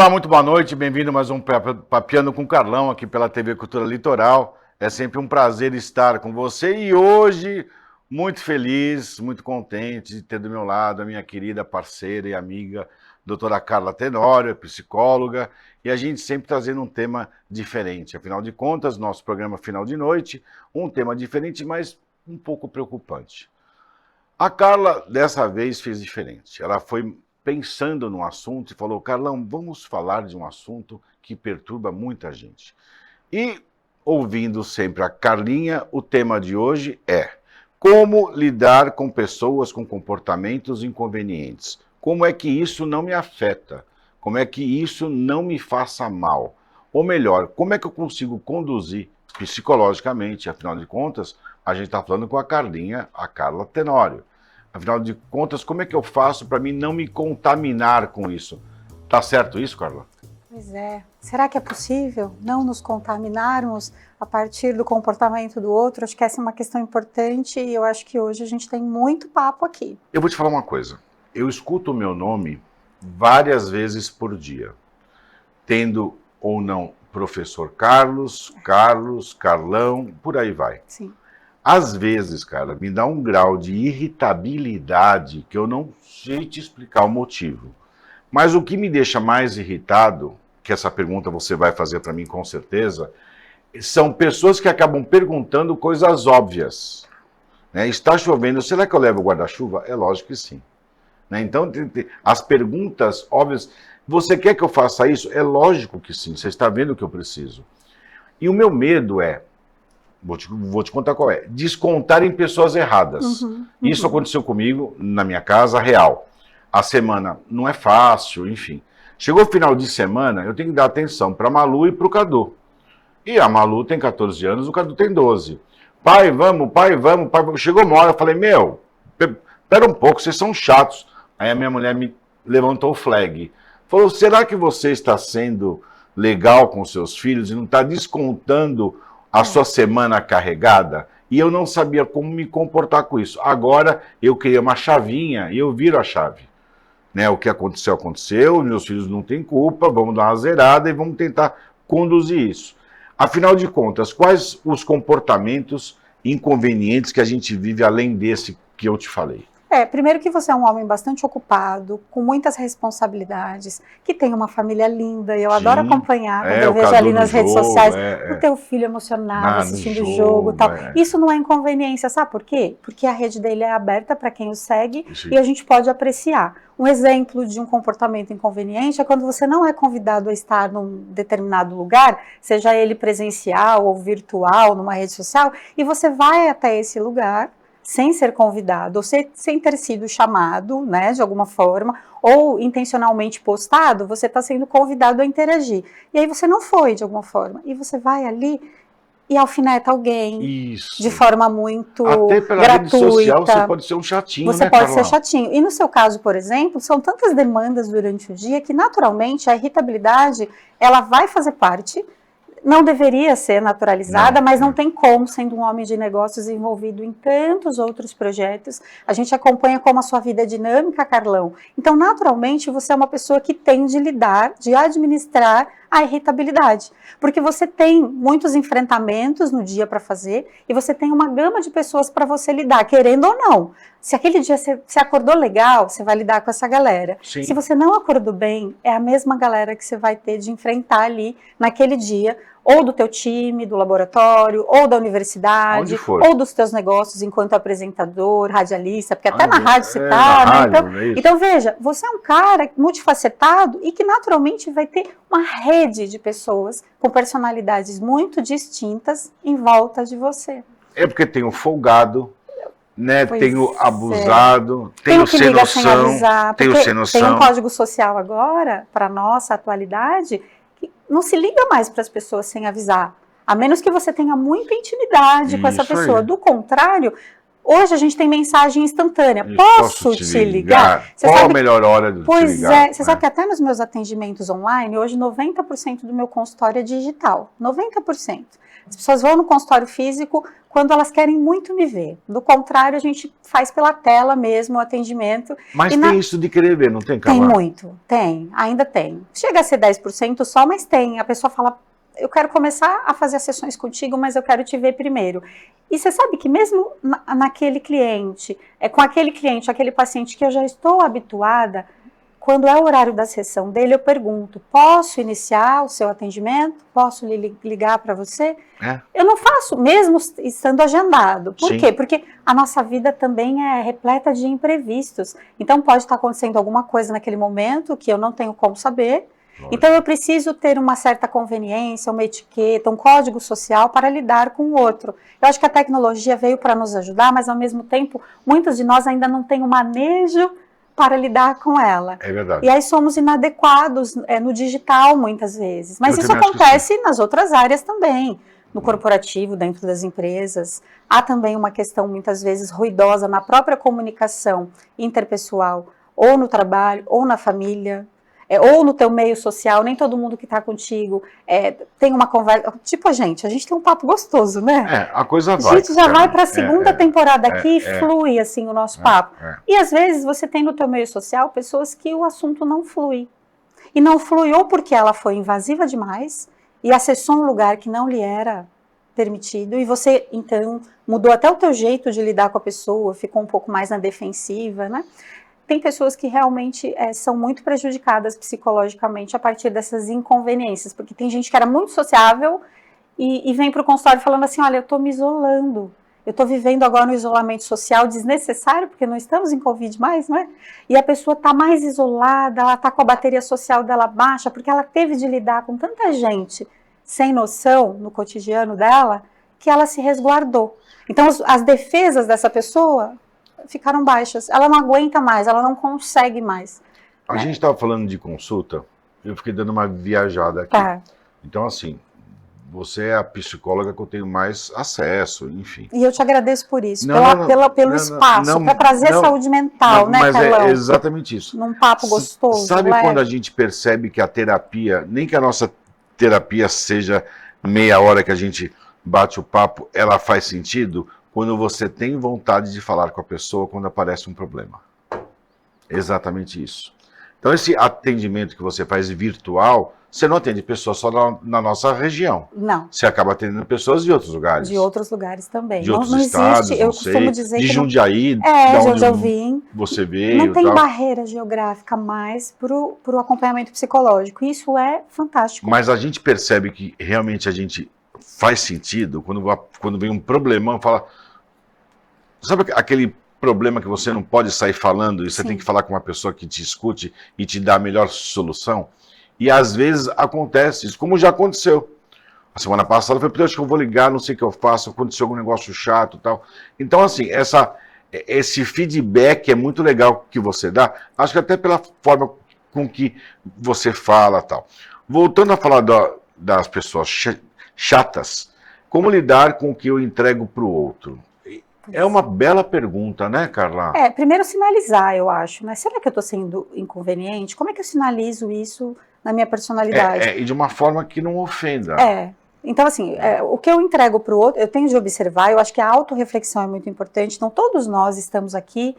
Olá, muito boa noite, bem-vindo a mais um Papeando com Carlão aqui pela TV Cultura Litoral. É sempre um prazer estar com você e hoje muito feliz, muito contente de ter do meu lado a minha querida parceira e amiga, doutora Carla Tenório, psicóloga, e a gente sempre trazendo um tema diferente. Afinal de contas, nosso programa final de noite, um tema diferente, mas um pouco preocupante. A Carla, dessa vez, fez diferente. Ela foi pensando no assunto e falou, Carlão, vamos falar de um assunto que perturba muita gente. E, ouvindo sempre a Carlinha, o tema de hoje é como lidar com pessoas com comportamentos inconvenientes. Como é que isso não me afeta? Como é que isso não me faça mal? Ou melhor, como é que eu consigo conduzir psicologicamente? Afinal de contas, a gente está falando com a Carlinha, a Carla Tenório. Afinal de contas, como é que eu faço para mim não me contaminar com isso? Tá certo isso, Carla? Pois é. Será que é possível não nos contaminarmos a partir do comportamento do outro? Acho que essa é uma questão importante e eu acho que hoje a gente tem muito papo aqui. Eu vou te falar uma coisa. Eu escuto o meu nome várias vezes por dia, tendo ou não professor Carlos, Carlão, por aí vai. Sim. Às vezes, cara, me dá um grau de irritabilidade que eu não sei te explicar o motivo. Mas o que me deixa mais irritado, que essa pergunta você vai fazer para mim com certeza, são pessoas que acabam perguntando coisas óbvias. Né? Está chovendo, será que eu levo guarda-chuva? É lógico que sim. Né? Então, as perguntas óbvias, você quer que eu faça isso? É lógico que sim, você está vendo o que eu preciso. E o meu medo é, vou te contar qual é, descontar em pessoas erradas. Isso aconteceu comigo na minha casa, real. A semana não é fácil, enfim. Chegou o final de semana, eu tenho que dar atenção para a Malu e para o Cadu. E a Malu tem 14 anos, o Cadu tem 12. Pai, vamos, pai, vamos, pai, vamos. Chegou uma hora, eu falei, meu, pera um pouco, vocês são chatos. Aí a minha mulher me levantou o flag. Falou, será que você está sendo legal com seus filhos e não está descontando a sua semana carregada? E eu não sabia como me comportar com isso. Agora eu criei uma chavinha e eu viro a chave. Né, o que aconteceu, aconteceu, meus filhos não têm culpa, vamos dar uma zerada e vamos tentar conduzir isso. Afinal de contas, quais os comportamentos inconvenientes que a gente vive além desse que eu te falei? Primeiro que você é um homem bastante ocupado, com muitas responsabilidades, que tem uma família linda, e eu adoro acompanhar, quando eu vejo ali nas redes sociais, o teu filho emocionado, assistindo o jogo e tal. Isso não é inconveniência, sabe por quê? Porque a rede dele é aberta para quem o segue e a gente pode apreciar. Um exemplo de um comportamento inconveniente é quando você não é convidado a estar num determinado lugar, seja ele presencial ou virtual, numa rede social, e você vai até esse lugar, sem ser convidado, ou sem ter sido chamado, né, de alguma forma, ou intencionalmente postado, você está sendo convidado a interagir. E aí você não foi, de alguma forma. E você vai ali e alfineta alguém. Isso. De forma muito até pela gratuita. Rede social você pode ser um chatinho, Você né, pode Carlão? ser chatinho. E no seu caso, por exemplo, são tantas demandas durante o dia que, naturalmente, a irritabilidade, ela vai fazer parte. Não deveria ser naturalizada, mas não tem como, sendo um homem de negócios envolvido em tantos outros projetos. A gente acompanha como a sua vida é dinâmica, Carlão. Então, naturalmente, você é uma pessoa que tem de lidar, de administrar a irritabilidade. Porque você tem muitos enfrentamentos no dia para fazer e você tem uma gama de pessoas para você lidar, querendo ou não. Se aquele dia você acordou legal, você vai lidar com essa galera. Sim. Se você não acordou bem, é a mesma galera que você vai ter de enfrentar ali naquele dia, ou do teu time, do laboratório, ou da universidade, ou dos teus negócios enquanto apresentador, radialista, porque até na rádio você tá, né? Então veja, você é um cara multifacetado e que naturalmente vai ter uma rede de pessoas com personalidades muito distintas em volta de você. É porque tem o folgado, né? Tem o abusado, tem o sem noção, tem o sem noção. Tem um código social agora, para nossa atualidade, que não se liga mais para as pessoas sem avisar. A menos que você tenha muita intimidade com essa pessoa. Do contrário, Hoje a gente tem mensagem instantânea. Posso te ligar? Qual a melhor hora de te ligar? Pois é, você sabe que até nos meus atendimentos online, hoje 90% do meu consultório é digital. 90%. As pessoas vão no consultório físico quando elas querem muito me ver. Do contrário, a gente faz pela tela mesmo o atendimento. Mas tem isso de querer ver, não tem, Carla? Tem muito, tem, ainda tem. Chega a ser 10% só, mas tem. A pessoa fala, eu quero começar a fazer as sessões contigo, mas eu quero te ver primeiro. E você sabe que mesmo naquele cliente, com aquele cliente, aquele paciente que eu já estou habituada, quando é o horário da sessão dele, eu pergunto, posso iniciar o seu atendimento? Posso ligar para você? Eu não faço, mesmo estando agendado. Por quê? Porque a nossa vida também é repleta de imprevistos. Então pode estar acontecendo alguma coisa naquele momento que eu não tenho como saber. Então eu preciso ter uma certa conveniência, uma etiqueta, um código social para lidar com o outro. Eu acho que a tecnologia veio para nos ajudar, mas ao mesmo tempo, muitos de nós ainda não têm o manejo para lidar com ela. É verdade. E aí somos inadequados no digital muitas vezes. Mas isso acontece nas outras áreas também. No corporativo, dentro das empresas. Há também uma questão muitas vezes ruidosa na própria comunicação interpessoal, ou no trabalho, ou na família. Ou no teu meio social, nem todo mundo que está contigo tem uma conversa, tipo a gente tem um papo gostoso, né? A coisa vai. A gente já vai para a segunda temporada aqui e flui assim o nosso papo. E às vezes você tem no teu meio social pessoas que o assunto não flui. E não flui ou porque ela foi invasiva demais e acessou um lugar que não lhe era permitido e você então mudou até o teu jeito de lidar com a pessoa, ficou um pouco mais na defensiva, né? Tem pessoas que realmente são muito prejudicadas psicologicamente a partir dessas inconveniências, porque tem gente que era muito sociável e vem para o consultório falando assim, olha, eu estou me isolando, eu estou vivendo agora no isolamento social desnecessário, porque não estamos em Covid mais, não é? E a pessoa está mais isolada, ela está com a bateria social dela baixa, porque ela teve de lidar com tanta gente sem noção no cotidiano dela, que ela se resguardou. Então as defesas dessa pessoa ficaram baixas, ela não aguenta mais, ela não consegue mais. A gente estava falando de consulta, eu fiquei dando uma viajada aqui. Então assim, você é a psicóloga que eu tenho mais acesso, enfim. E eu te agradeço por isso, pelo espaço, para trazer saúde mental, né, Carlão? Mas é exatamente isso. Num papo gostoso, sabe quando a gente percebe que a terapia, nem que a nossa terapia seja meia hora que a gente bate o papo, ela faz sentido? Quando você tem vontade de falar com a pessoa quando aparece um problema. Exatamente isso. Então esse atendimento que você faz virtual, você não atende pessoas só na nossa região. Não. Você acaba atendendo pessoas de outros lugares. De outros lugares também. De outros estados, existe, eu costumo dizer de que Jundiaí, de onde eu vim. Você veio. Não tem barreira geográfica mais para o acompanhamento psicológico. Isso é fantástico. Mas a gente percebe que realmente a gente faz sentido quando vem um problemão, fala... Sabe aquele problema que você não pode sair falando e você tem que falar com uma pessoa que te escute e te dá a melhor solução? E às vezes acontece isso, como já aconteceu. A semana passada eu falei, acho que eu vou ligar, não sei o que eu faço, aconteceu algum negócio chato e tal. Então assim, esse feedback é muito legal que você dá, acho que até pela forma com que você fala e tal. Voltando a falar das pessoas chatas, como lidar com o que eu entrego para o outro? É uma bela pergunta, né, Carla? Primeiro sinalizar, eu acho, né? Será que eu estou sendo inconveniente? Como é que eu sinalizo isso na minha personalidade? E de uma forma que não ofenda. Então, assim, o que eu entrego para o outro, eu tenho de observar, eu acho que a autorreflexão é muito importante, então todos nós estamos aqui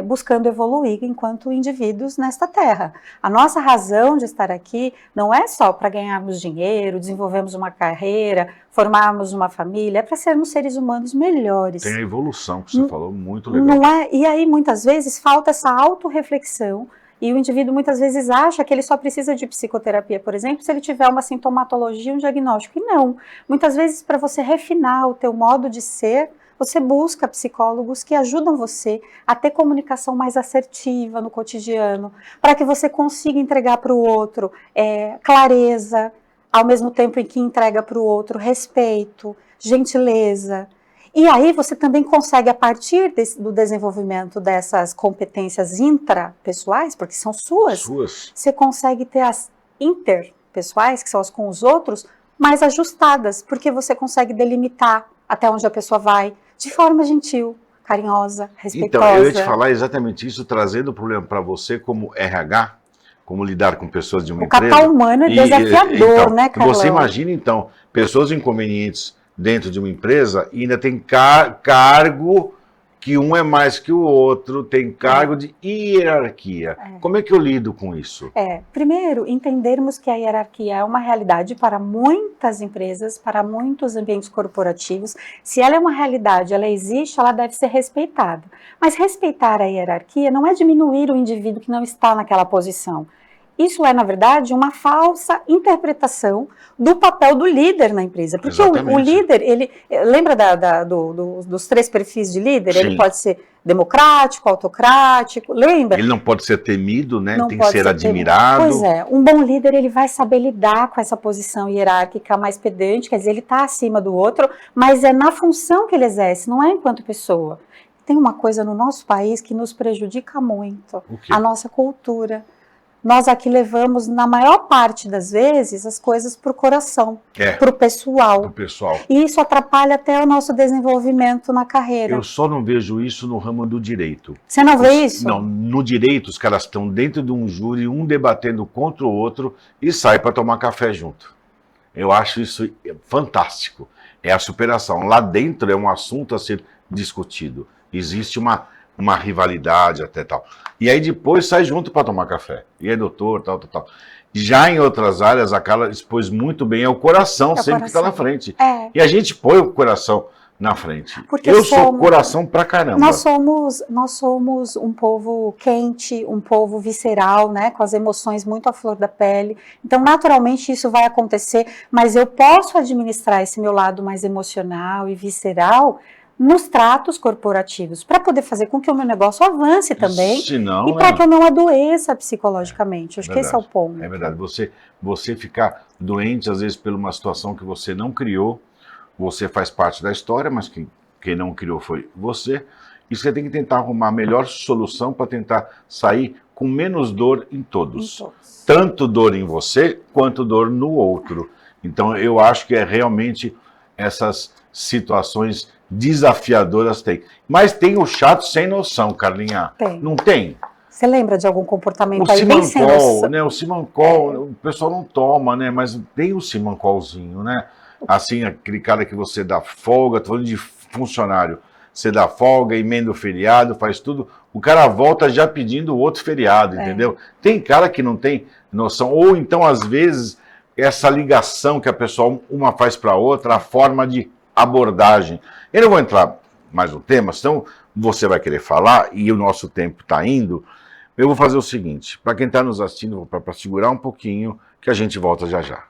buscando evoluir enquanto indivíduos nesta terra. A nossa razão de estar aqui não é só para ganharmos dinheiro, desenvolvermos uma carreira, formarmos uma família, é para sermos seres humanos melhores. Tem a evolução que você falou, muito legal. Não é? E aí, muitas vezes, falta essa autorreflexão e o indivíduo muitas vezes acha que ele só precisa de psicoterapia, por exemplo, se ele tiver uma sintomatologia, um diagnóstico. E não. Muitas vezes, para você refinar o teu modo de ser, você busca psicólogos que ajudam você a ter comunicação mais assertiva no cotidiano, para que você consiga entregar para o outro clareza, ao mesmo tempo em que entrega para o outro respeito, gentileza. E aí você também consegue, a partir do desenvolvimento dessas competências intrapessoais, porque são suas, você consegue ter as interpessoais, que são as com os outros, mais ajustadas, porque você consegue delimitar até onde a pessoa vai, de forma gentil, carinhosa, respeitosa. Então, eu ia te falar exatamente isso, trazendo o problema para você como RH, como lidar com pessoas de uma empresa. O capital humano é desafiador, então, né, Carlão? Você imagina, então, pessoas inconvenientes dentro de uma empresa e ainda tem cargo que um é mais que o outro, tem cargo de hierarquia. Como é que eu lido com isso? Primeiro, entendermos que a hierarquia é uma realidade para muitas empresas, para muitos ambientes corporativos. Se ela é uma realidade, ela existe, ela deve ser respeitada. Mas respeitar a hierarquia não é diminuir o indivíduo que não está naquela posição. Isso é, na verdade, uma falsa interpretação do papel do líder na empresa. Porque o líder, ele lembra dos 3 perfis de líder? Sim. Ele pode ser democrático, autocrático, lembra? Ele não pode ser temido, né? Tem que ser admirado. Pois é, um bom líder, ele vai saber lidar com essa posição hierárquica mais pedante, quer dizer, ele está acima do outro, mas é na função que ele exerce, não é enquanto pessoa. Tem uma coisa no nosso país que nos prejudica muito, a nossa cultura. Nós aqui levamos, na maior parte das vezes, as coisas para o coração, para o pessoal. E isso atrapalha até o nosso desenvolvimento na carreira. Eu só não vejo isso no ramo do direito. Você não vê isso? Não, no direito os caras estão dentro de um júri, um debatendo contra o outro e sai para tomar café junto. Eu acho isso fantástico. É a superação. Lá dentro é um assunto a ser discutido. Existe uma rivalidade até tal. E aí depois sai junto para tomar café. E é doutor, tal. Já em outras áreas, a Carla expôs muito bem, é o coração sempre que está na frente. E a gente põe o coração na frente. Porque eu sou coração pra caramba. Nós somos um povo quente, um povo visceral, né, com as emoções muito à flor da pele. Então, naturalmente, isso vai acontecer, mas eu posso administrar esse meu lado mais emocional e visceral nos tratos corporativos, para poder fazer com que o meu negócio avance também, e para que eu não adoeça psicologicamente. Acho que esse é o ponto. É verdade. Você ficar doente, às vezes, por uma situação que você não criou, você faz parte da história, mas quem não criou foi você, e você tem que tentar arrumar a melhor solução para tentar sair com menos dor em todos. Tanto dor em você, quanto dor no outro. Então, eu acho que é realmente essas situações desafiadoras tem. Mas tem o chato sem noção, Carlinha. Tem. Não tem? Você lembra de algum comportamento aí bem sem noção? Né? O Simancol, o pessoal não toma, né? Mas tem o Simancolzinho, né? Assim, aquele cara que você dá folga, tô falando de funcionário. Você dá folga, emenda o feriado, faz tudo. O cara volta já pedindo outro feriado, entendeu? Tem cara que não tem noção. Ou então, às vezes, essa ligação que a pessoa uma faz para outra, a forma de abordagem. Eu não vou entrar mais no tema, senão você vai querer falar e o nosso tempo está indo. Eu vou fazer o seguinte, para quem está nos assistindo, para segurar um pouquinho, que a gente volta já já.